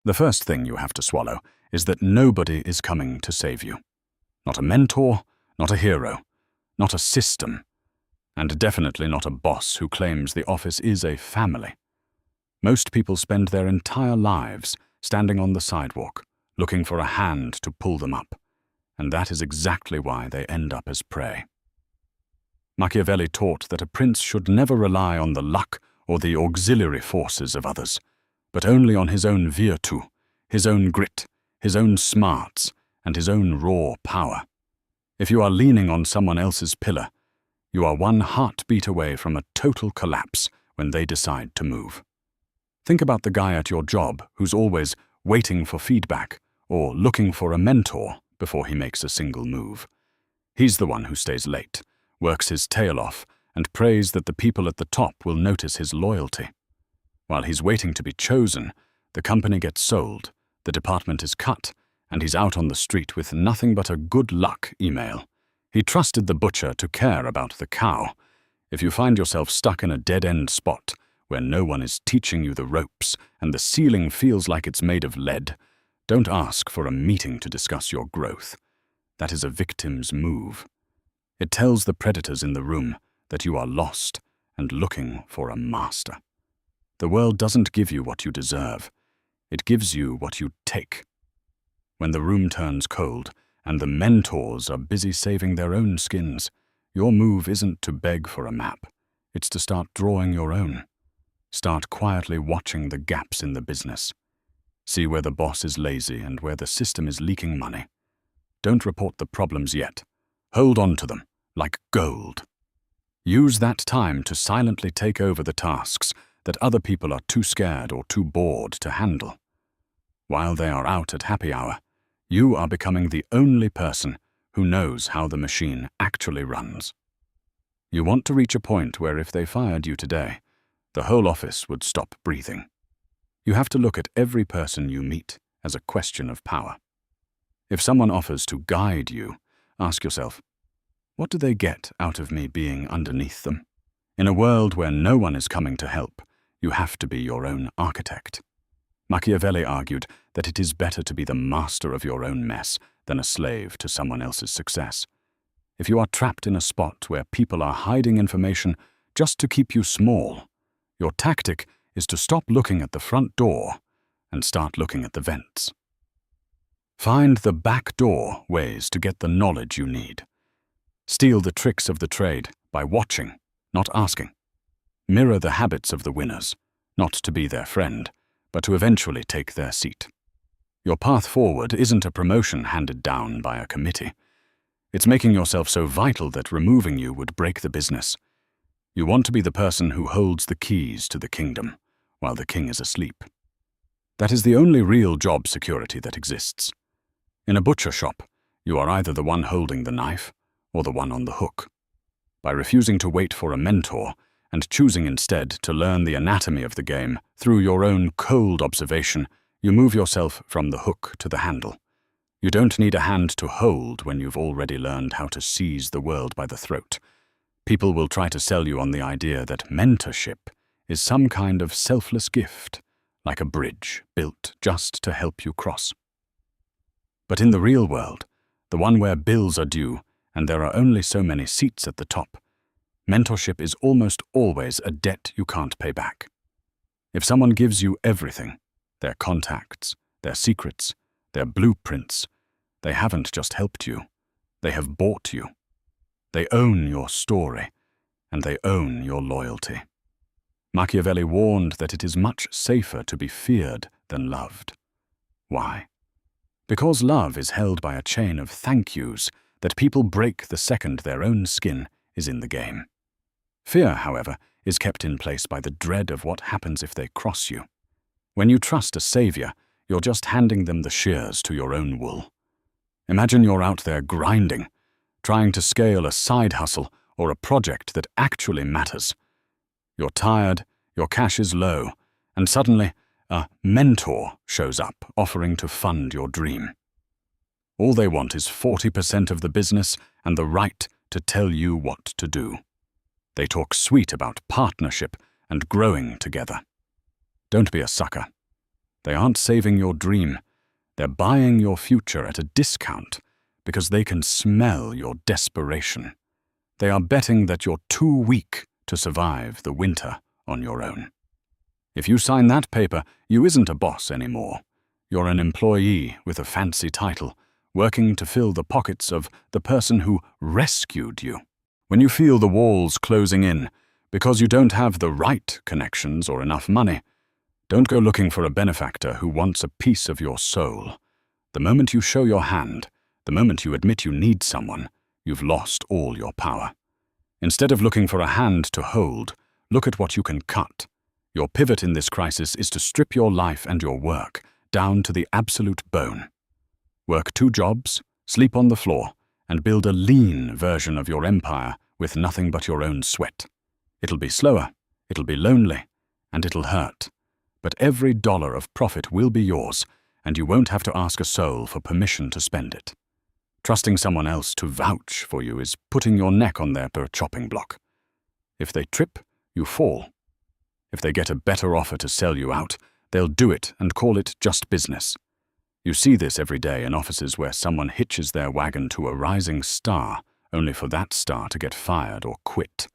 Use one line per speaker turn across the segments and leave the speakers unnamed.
The first thing you have to swallow is that nobody is coming to save you. Not a mentor, not a hero, not a system, and definitely not a boss who claims the office is a family. Most people spend their entire lives standing on the sidewalk, looking for a hand to pull them up, and that is exactly why they end up as prey. Machiavelli taught that a prince should never rely on the luck or the auxiliary forces of others, but only on his own virtù, his own grit, his own smarts, and his own raw power. If you are leaning on someone else's pillar, you are one heartbeat away from a total collapse when they decide to move. Think about the guy at your job who's always waiting for feedback or looking for a mentor before he makes a single move. He's the one who stays late, works his tail off, and prays that the people at the top will notice his loyalty. While he's waiting to be chosen, the company gets sold, the department is cut, and he's out on the street with nothing but a good luck email. He trusted the butcher to care about the cow. If you find yourself stuck in a dead-end spot where no one is teaching you the ropes and the ceiling feels like it's made of lead, don't ask for a meeting to discuss your growth. That is a victim's move. It tells the predators in the room that you are lost and looking for a master. The world doesn't give you what you deserve. It gives you what you take. When the room turns cold and the mentors are busy saving their own skins, your move isn't to beg for a map. It's to start drawing your own. Start quietly watching the gaps in the business. See where the boss is lazy and where the system is leaking money. Don't report the problems yet. Hold on to them, like gold. Use that time to silently take over the tasks that other people are too scared or too bored to handle. While they are out at happy hour, you are becoming the only person who knows how the machine actually runs. You want to reach a point where if they fired you today, the whole office would stop breathing. You have to look at every person you meet as a question of power. If someone offers to guide you, ask yourself, what do they get out of me being underneath them? In a world where no one is coming to help, you have to be your own architect. Machiavelli argued that it is better to be the master of your own mess than a slave to someone else's success. If you are trapped in a spot where people are hiding information just to keep you small, your tactic is to stop looking at the front door and start looking at the vents. Find the back door ways to get the knowledge you need. Steal the tricks of the trade by watching, not asking. Mirror the habits of the winners, not to be their friend, but to eventually take their seat. Your path forward isn't a promotion handed down by a committee. It's making yourself so vital that removing you would break the business. You want to be the person who holds the keys to the kingdom, while the king is asleep. That is the only real job security that exists. In a butcher shop, you are either the one holding the knife or the one on the hook. By refusing to wait for a mentor and choosing instead to learn the anatomy of the game through your own cold observation, you move yourself from the hook to the handle. You don't need a hand to hold when you've already learned how to seize the world by the throat. People will try to sell you on the idea that mentorship is some kind of selfless gift, like a bridge built just to help you cross. But in the real world, the one where bills are due and there are only so many seats at the top, mentorship is almost always a debt you can't pay back. If someone gives you everything, their contacts, their secrets, their blueprints, they haven't just helped you, they have bought you. They own your story, and they own your loyalty. Machiavelli warned that it is much safer to be feared than loved. Why? Because love is held by a chain of thank yous that people break the second their own skin is in the game. Fear, however, is kept in place by the dread of what happens if they cross you. When you trust a savior, you're just handing them the shears to your own wool. Imagine you're out there grinding, trying to scale a side hustle or a project that actually matters. You're tired, your cash is low, and suddenly a mentor shows up offering to fund your dream. All they want is 40% of the business and the right to tell you what to do. They talk sweet about partnership and growing together. Don't be a sucker. They aren't saving your dream. They're buying your future at a discount because they can smell your desperation. They are betting that you're too weak to survive the winter on your own. If you sign that paper, you isn't a boss anymore. You're an employee with a fancy title, working to fill the pockets of the person who rescued you. When you feel the walls closing in because you don't have the right connections or enough money, don't go looking for a benefactor who wants a piece of your soul. The moment you show your hand, the moment you admit you need someone, you've lost all your power. Instead of looking for a hand to hold, look at what you can cut. Your pivot in this crisis is to strip your life and your work down to the absolute bone. Work 2 jobs, sleep on the floor, and build a lean version of your empire with nothing but your own sweat. It'll be slower, it'll be lonely, and it'll hurt. But every dollar of profit will be yours, and you won't have to ask a soul for permission to spend it. Trusting someone else to vouch for you is putting your neck on their chopping block. If they trip, you fall. If they get a better offer to sell you out, they'll do it and call it just business. You see this every day in offices where someone hitches their wagon to a rising star, only for that star to get fired or quit.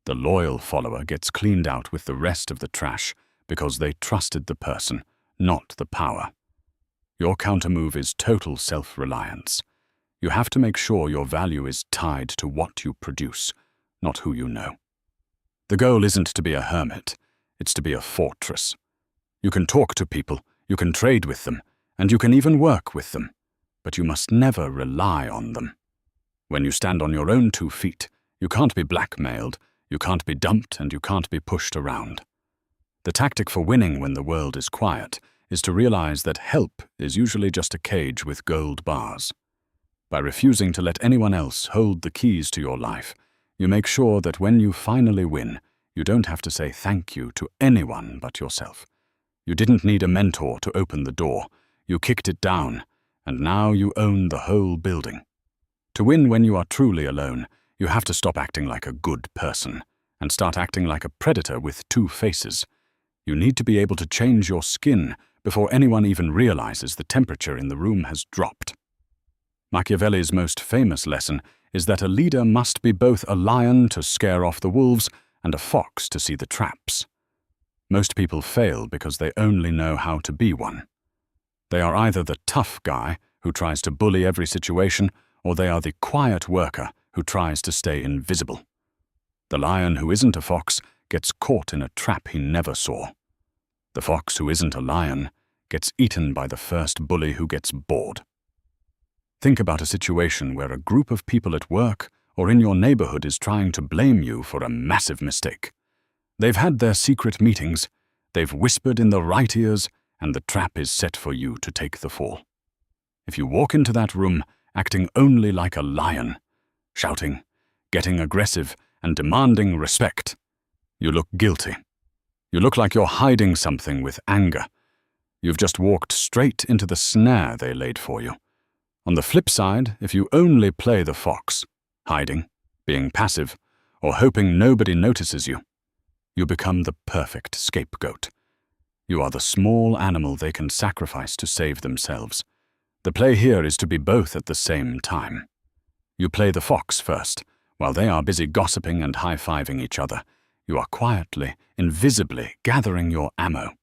The loyal follower gets cleaned out with the rest of the trash because they trusted the person, not the power. Your countermove is total self-reliance. You have to make sure your value is tied to what you produce, not who you know. The goal isn't to be a hermit, it's to be a fortress. You can talk to people, you can trade with them, and you can even work with them, but you must never rely on them. When you stand on your own 2 feet, you can't be blackmailed, you can't be dumped, and you can't be pushed around. The tactic for winning when the world is quiet is to realize that help is usually just a cage with gold bars. By refusing to let anyone else hold the keys to your life, you make sure that when you finally win, you don't have to say thank you to anyone but yourself. You didn't need a mentor to open the door. You kicked it down, and now you own the whole building. To win when you are truly alone, you have to stop acting like a good person and start acting like a predator with 2 faces. You need to be able to change your skin before anyone even realizes the temperature in the room has dropped. Machiavelli's most famous lesson is that a leader must be both a lion to scare off the wolves and a fox to see the traps. Most people fail because they only know how to be one. They are either the tough guy who tries to bully every situation, or they are the quiet worker who tries to stay invisible. The lion who isn't a fox gets caught in a trap he never saw. The fox who isn't a lion gets eaten by the first bully who gets bored. Think about a situation where a group of people at work or in your neighborhood is trying to blame you for a massive mistake. They've had their secret meetings, they've whispered in the right ears, and the trap is set for you to take the fall. If you walk into that room acting only like a lion, shouting, getting aggressive, and demanding respect, you look guilty. You look like you're hiding something with anger. You've just walked straight into the snare they laid for you. On the flip side, if you only play the fox, hiding, being passive, or hoping nobody notices you, you become the perfect scapegoat. You are the small animal they can sacrifice to save themselves. The play here is to be both at the same time. You play the fox first, while they are busy gossiping and high-fiving each other. You are quietly, invisibly gathering your ammo.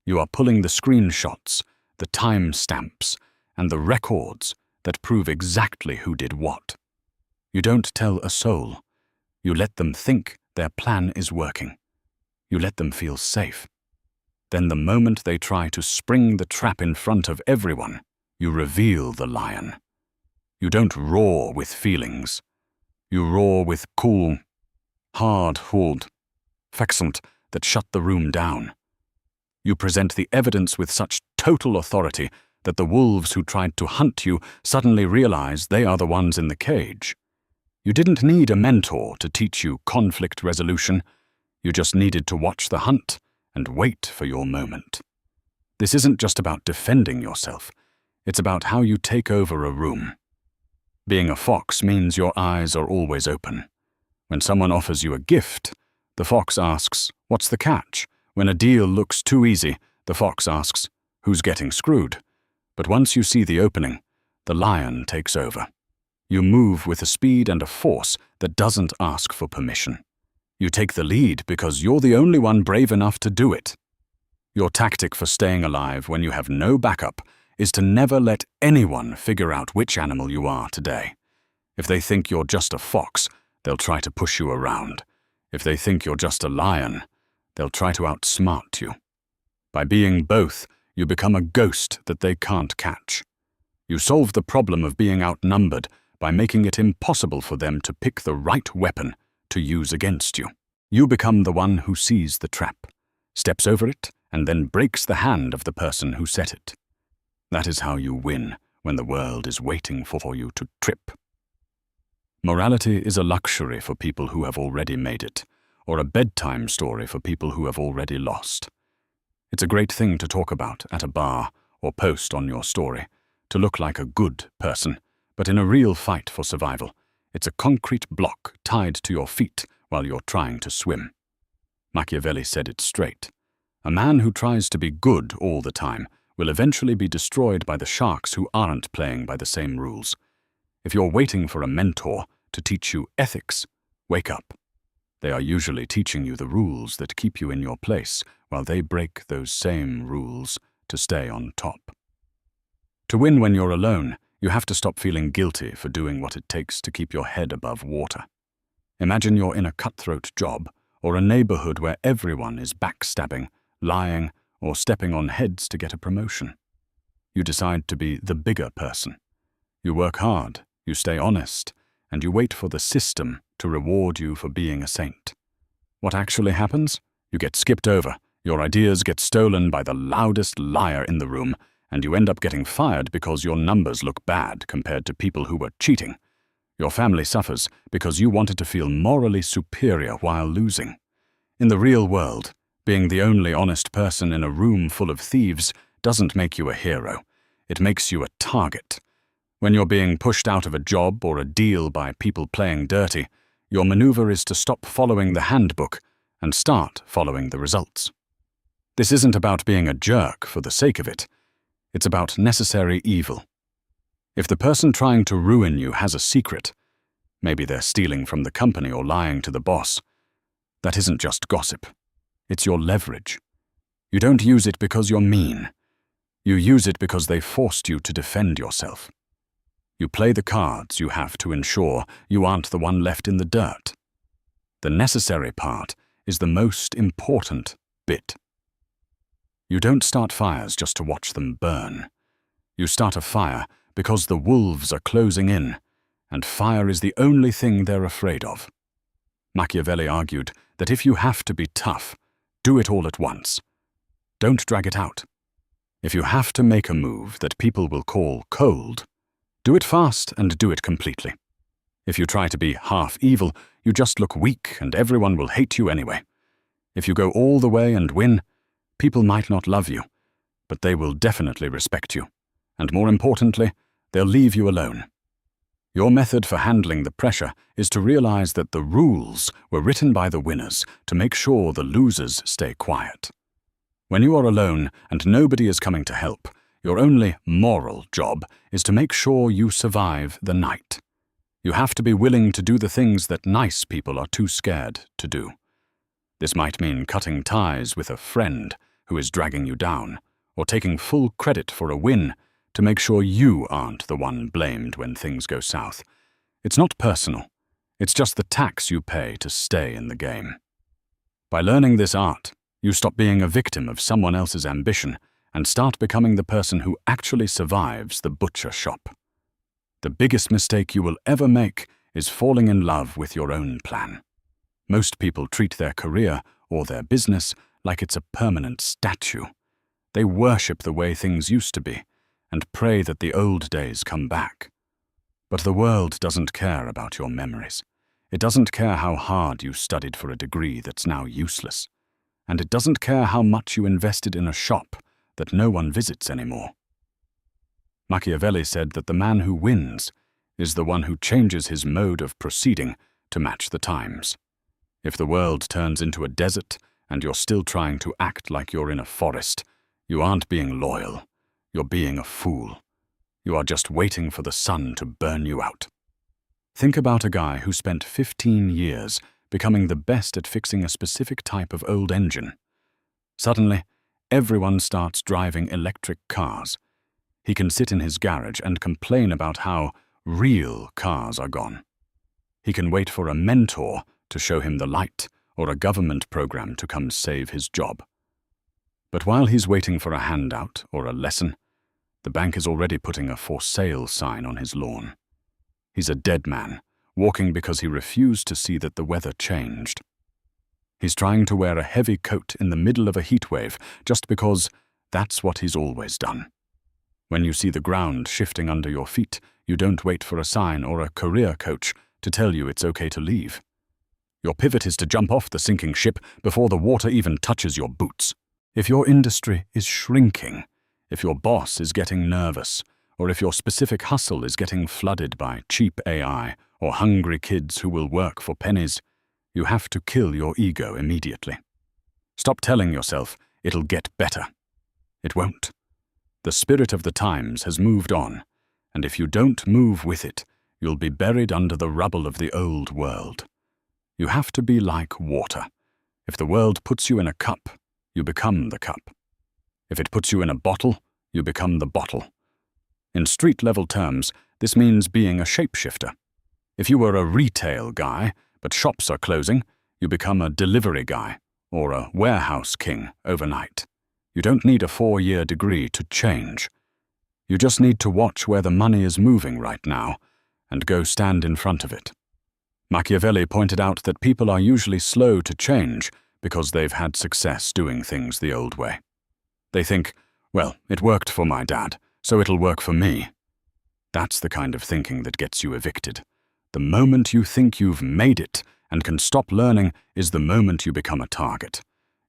You are pulling the screenshots, the time stamps, and the records that prove exactly who did what. You don't tell a soul. You let them think their plan is working. You let them feel safe. Then the moment they try to spring the trap in front of everyone, you reveal the lion. You don't roar with feelings. You roar with cool, hard hold, accent that shut the room down. You present the evidence with such total authority that the wolves who tried to hunt you suddenly realize they are the ones in the cage. You didn't need a mentor to teach you conflict resolution. You just needed to watch the hunt and wait for your moment. This isn't just about defending yourself. It's about how you take over a room. Being a fox means your eyes are always open. When someone offers you a gift, the fox asks, "What's the catch?" When a deal looks too easy, the fox asks, who's getting screwed. But once you see the opening, the lion takes over. You move with a speed and a force that doesn't ask for permission. You take the lead because you're the only one brave enough to do it. Your tactic for staying alive when you have no backup is to never let anyone figure out which animal you are today. If they think you're just a fox, they'll try to push you around. If they think you're just a lion, they'll try to outsmart you. By being both, you become a ghost that they can't catch. You solve the problem of being outnumbered by making it impossible for them to pick the right weapon to use against you. You become the one who sees the trap, steps over it, and then breaks the hand of the person who set it. That is how you win when the world is waiting for you to trip. Morality is a luxury for people who have already made it, or a bedtime story for people who have already lost. It's a great thing to talk about at a bar or post on your story, to look like a good person, but in a real fight for survival, it's a concrete block tied to your feet while you're trying to swim. Machiavelli said it straight. A man who tries to be good all the time will eventually be destroyed by the sharks who aren't playing by the same rules. If you're waiting for a mentor to teach you ethics, wake up. They are usually teaching you the rules that keep you in your place while they break those same rules to stay on top. To win when you're alone, you have to stop feeling guilty for doing what it takes to keep your head above water. Imagine you're in a cutthroat job or a neighborhood where everyone is backstabbing, lying, or stepping on heads to get a promotion. You decide to be the bigger person. You work hard, you stay honest, and you wait for the system to reward you for being a saint. What actually happens? You get skipped over, your ideas get stolen by the loudest liar in the room, and you end up getting fired because your numbers look bad compared to people who were cheating. Your family suffers because you wanted to feel morally superior while losing. In the real world, being the only honest person in a room full of thieves doesn't make you a hero. It makes you a target. When you're being pushed out of a job or a deal by people playing dirty, your maneuver is to stop following the handbook and start following the results. This isn't about being a jerk for the sake of it. It's about necessary evil. If the person trying to ruin you has a secret, maybe they're stealing from the company or lying to the boss, that isn't just gossip. It's your leverage. You don't use it because you're mean. You use it because they forced you to defend yourself. You play the cards you have to ensure you aren't the one left in the dirt. The necessary part is the most important bit. You don't start fires just to watch them burn. You start a fire because the wolves are closing in, and fire is the only thing they're afraid of. Machiavelli argued that if you have to be tough, do it all at once. Don't drag it out. If you have to make a move that people will call cold, do it fast and do it completely. If you try to be half evil, you just look weak and everyone will hate you anyway. If you go all the way and win, people might not love you, but they will definitely respect you. And more importantly, they'll leave you alone. Your method for handling the pressure is to realize that the rules were written by the winners to make sure the losers stay quiet. When you are alone and nobody is coming to help, your only moral job is to make sure you survive the night. You have to be willing to do the things that nice people are too scared to do. This might mean cutting ties with a friend who is dragging you down, or taking full credit for a win to make sure you aren't the one blamed when things go south. It's not personal. It's just the tax you pay to stay in the game. By learning this art, you stop being a victim of someone else's ambition and start becoming the person who actually survives the butcher shop. The biggest mistake you will ever make is falling in love with your own plan. Most people treat their career or their business like it's a permanent statue. They worship the way things used to be and pray that the old days come back. But the world doesn't care about your memories. It doesn't care how hard you studied for a degree that's now useless. And it doesn't care how much you invested in a shop that no one visits anymore. Machiavelli said that the man who wins is the one who changes his mode of proceeding to match the times. If the world turns into a desert and you're still trying to act like you're in a forest, You aren't being loyal. You're being a fool. You are just waiting for the sun to burn you out. Think about a guy who spent 15 years becoming the best at fixing a specific type of old engine. Suddenly, everyone starts driving electric cars. He can sit in his garage and complain about how real cars are gone. He can wait for a mentor to show him the light or a government program to come save his job. But while he's waiting for a handout or a lesson, the bank is already putting a for sale sign on his lawn. He's a dead man, walking because he refused to see that the weather changed. He's trying to wear a heavy coat in the middle of a heat wave just because that's what he's always done. When you see the ground shifting under your feet, you don't wait for a sign or a career coach to tell you it's okay to leave. Your pivot is to jump off the sinking ship before the water even touches your boots. If your industry is shrinking, if your boss is getting nervous, or if your specific hustle is getting flooded by cheap AI or hungry kids who will work for pennies, you have to kill your ego immediately. Stop telling yourself it'll get better. It won't. The spirit of the times has moved on, and if you don't move with it, you'll be buried under the rubble of the old world. You have to be like water. If the world puts you in a cup, you become the cup. If it puts you in a bottle, you become the bottle. In street-level terms, this means being a shapeshifter. If you were a retail guy, but shops are closing, you become a delivery guy or a warehouse king overnight. You don't need a 4-year degree to change. You just need to watch where the money is moving right now and go stand in front of it. Machiavelli pointed out that people are usually slow to change because they've had success doing things the old way. They think, well, it worked for my dad, so it'll work for me. That's the kind of thinking that gets you evicted. The moment you think you've made it and can stop learning is the moment you become a target.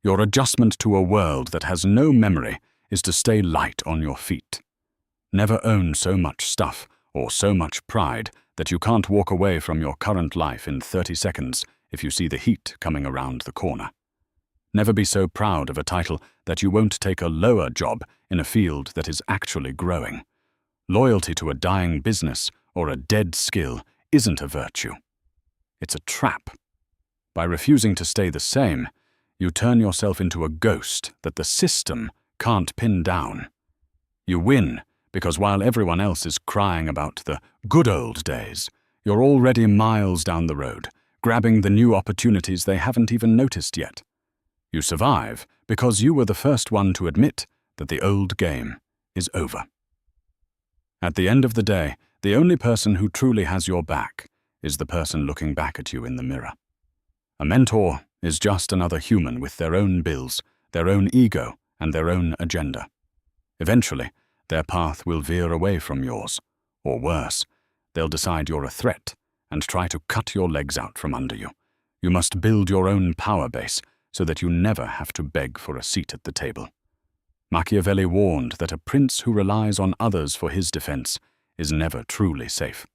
Your adjustment to a world that has no memory is to stay light on your feet. Never own so much stuff or so much pride that you can't walk away from your current life in 30 seconds if you see the heat coming around the corner. Never be so proud of a title that you won't take a lower job in a field that is actually growing. Loyalty to a dying business or a dead skill isn't a virtue. It's a trap. By refusing to stay the same, you turn yourself into a ghost that the system can't pin down. You win because while everyone else is crying about the good old days, you're already miles down the road, grabbing the new opportunities they haven't even noticed yet. You survive because you were the first one to admit that the old game is over. At the end of the day, the only person who truly has your back is the person looking back at you in the mirror. A mentor is just another human with their own bills, their own ego, and their own agenda. Eventually, their path will veer away from yours, or worse, they'll decide you're a threat and try to cut your legs out from under you. You must build your own power base so that you never have to beg for a seat at the table. Machiavelli warned that a prince who relies on others for his defense is never truly safe.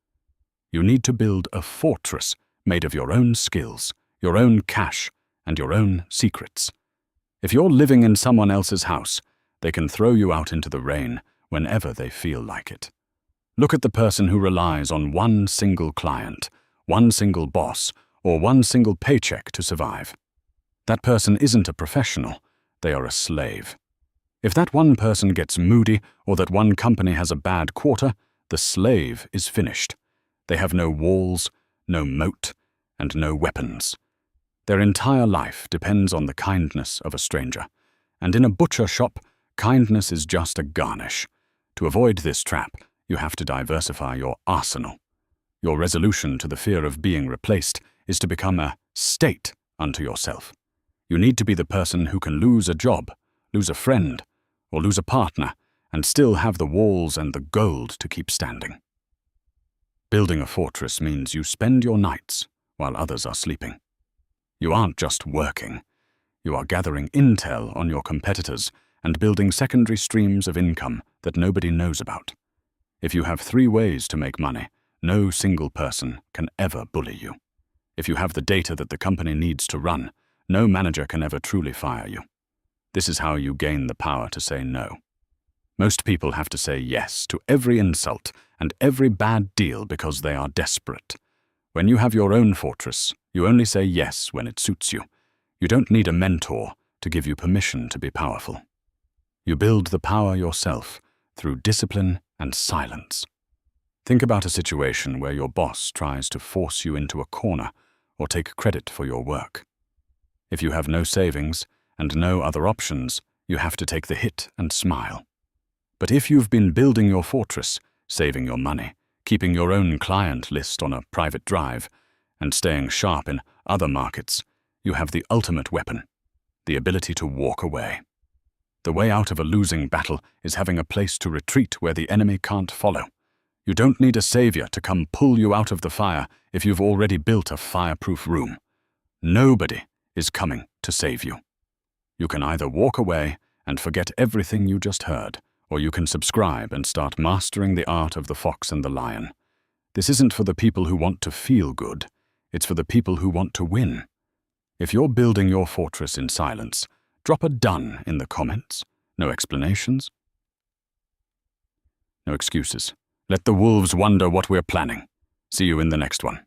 You need to build a fortress made of your own skills, your own cash, and your own secrets. If you're living in someone else's house, they can throw you out into the rain whenever they feel like it. Look at the person who relies on one single client, one single boss, or one single paycheck to survive. That person isn't a professional, they are a slave. If that one person gets moody or that one company has a bad quarter, the slave is finished. They have no walls, no moat, and no weapons. Their entire life depends on the kindness of a stranger. And in a butcher shop, kindness is just a garnish. To avoid this trap, you have to diversify your arsenal. Your resolution to the fear of being replaced is to become a state unto yourself. You need to be the person who can lose a job, lose a friend, or lose a partner, and still have the walls and the gold to keep standing. Building a fortress means you spend your nights while others are sleeping. You aren't just working. You are gathering intel on your competitors and building secondary streams of income that nobody knows about. If you have 3 ways to make money, no single person can ever bully you. If you have the data that the company needs to run, no manager can ever truly fire you. This is how you gain the power to say no. Most people have to say yes to every insult and every bad deal because they are desperate. When you have your own fortress, you only say yes when it suits you. You don't need a mentor to give you permission to be powerful. You build the power yourself through discipline and silence. Think about a situation where your boss tries to force you into a corner or take credit for your work. If you have no savings and no other options, you have to take the hit and smile. But if you've been building your fortress, saving your money, keeping your own client list on a private drive, and staying sharp in other markets, you have the ultimate weapon, the ability to walk away. The way out of a losing battle is having a place to retreat where the enemy can't follow. You don't need a savior to come pull you out of the fire if you've already built a fireproof room. Nobody is coming to save you. You can either walk away and forget everything you just heard, or you can subscribe and start mastering the art of the fox and the lion. This isn't for the people who want to feel good. It's for the people who want to win. If you're building your fortress in silence, drop a done in the comments. No explanations. No excuses. Let the wolves wonder what we're planning. See you in the next one.